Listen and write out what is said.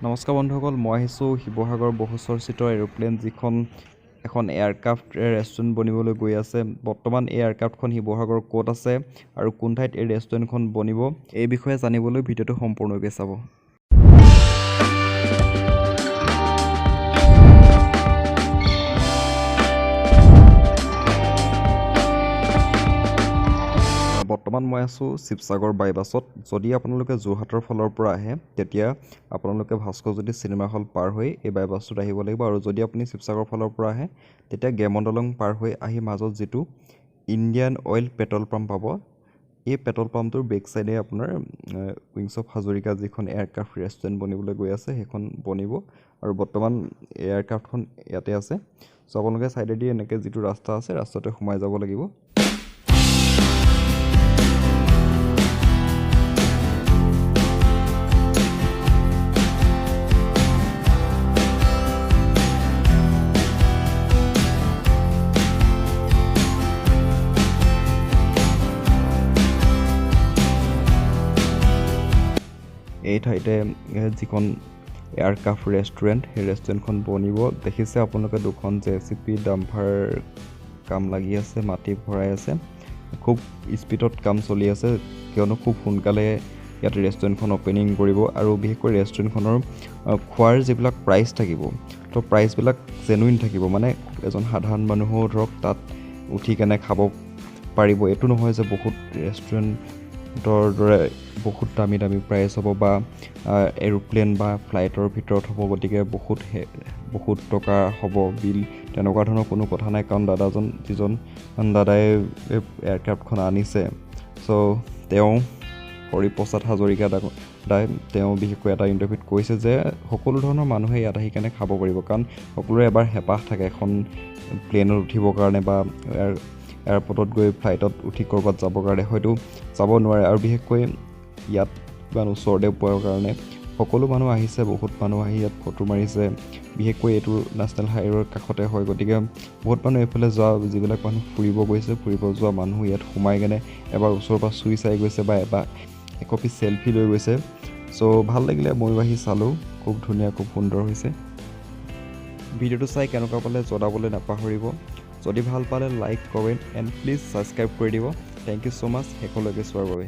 নমস্কাৰ বন্ধুসকল, মই আহিছোঁ শিৱসাগৰ বহুচৰ্চিত এৰোপ্লেন যিখন এখন এয়াৰক্ৰাফ্ট ৰেষ্টুৰেণ্ট বনিবলৈ গৈ আছে। বৰ্তমান এই এয়াৰক্ৰাফ্টখন শিৱসাগৰ ক'ত আছে আৰু কোন ঠাইত এই ৰেষ্টুৰেণ্টখন বনিব এই বিষয়ে জানিবলৈ ভিডিঅ'টো সম্পূৰ্ণকৈ চাব। বৰ্তমান মই আছোঁ শিৱসাগৰ বাইপাছত। যদি আপোনালোকে যোৰহাটৰ ফালৰ পৰা আহে তেতিয়া আপোনালোকে ভাস্কৰজ্যোতি চিনেমা হল পাৰ হৈ এই বাইপাছটোত আহিব লাগিব, আৰু যদি আপুনি শিৱসাগৰ ফালৰ পৰা আহে তেতিয়া গেমন দলং পাৰ হৈ আহি মাজত যিটো ইণ্ডিয়ান অইল পেট্ৰল পাম্প পাব, এই পেট্ৰল পাম্পটোৰ বেক চাইডে আপোনাৰ উইংছ অফ হাজৰিকা যিখন এয়াৰক্ৰাফ্ট ৰেষ্টুৰেণ্ট বনিবলৈ গৈ আছে সেইখন বনিব, আৰু বৰ্তমান এয়াৰক্ৰাফ্টখন ইয়াতে আছে। চ' আপোনালোকে চাইডেদি এনেকৈ যিটো ৰাস্তা আছে ৰাস্তাতে সোমাই যাব লাগিব। এই ঠাইতে যিখন এয়াৰক্ৰাফ্ট ৰেষ্টুৰেণ্ট সেই ৰেষ্টুৰেণ্টখন বনিব। দেখিছে আপোনালোকে দুখন JCB ডাম্পাৰ কাম লাগি আছে, মাটি ভৰাই আছে। খুব স্পীডত কাম চলি আছে কিয়নো খুব সোনকালে ইয়াত ৰেষ্টুৰেণ্টখন অ'পেনিং কৰিব, আৰু বিশেষকৈ ৰেষ্টুৰেণ্টখনৰ খোৱাৰ যিবিলাক প্ৰাইচ থাকিব তো প্ৰাইচবিলাক জেনুইন থাকিব, মানে এজন সাধাৰণ মানুহো ধৰক তাত উঠি কেনে খাব পাৰিব। এইটো নহয় যে বহুত ৰেষ্টুৰেণ্টৰ দৰে বহুত দামী প্ৰাইচ হ'ব বা এৰোপ্লেন বা ফ্লাইটৰ ভিতৰত হ'ব, গতিকে বহুত টকা হ'ব বিল, তেনেকুৱা ধৰণৰ কোনো কথা নাই। কাৰণ যিজন দাদাই এয়াৰক্ৰাফ্টখন আনিছে, চ' তেওঁ হৰিপ্ৰসাদ হাজৰিকা দাদাই তেওঁ বিশেষকৈ এটা ইণ্টাৰভিউত কৈছে যে সকলো ধৰণৰ মানুহে ইয়াত আহি কেনে খাব পাৰিব, কাৰণ সকলোৰে এবাৰ হেঁপাহ থাকে এখন প্লেনত উঠিবৰ কাৰণে বা এয়াৰপৰ্টত গৈ ফ্লাইটত উঠি ক'ৰবাত যাবৰ কাৰণে, হয়তো যাব নোৱাৰে, আৰু বিশেষকৈ ইয়াত ইমান ওচৰতে পোৱাৰ কাৰণে সকলো মানুহ আহিছে। বহুত মানুহ আহি ইয়াত ফটো মাৰিছে, বিশেষকৈ এইটো নেশ্যনেল হাইৱেৰ কাষতে হয়, গতিকে বহুত মানুহ এইফালে যিবিলাক মানুহ ফুৰিব যোৱা মানুহ ইয়াত সোমাই কেনে এবাৰ ওচৰৰ পৰা চুই চাই গৈছে বা এবাৰ একপি চেলফি লৈ গৈছে। চ' ভাল লাগিলে, ময়ো আহি চালোঁ, খুব ধুনীয়া, খুব সুন্দৰ হৈছে। ভিডিঅ'টো চাই কেনেকুৱা পালে জনাবলৈ নাপাহৰিব। যদি ভাল পালে like, comment and please subscribe কৰি দিব। থেংক ইউ ছ' মাছ শেষলৈকে চোৱাৰ বাবে।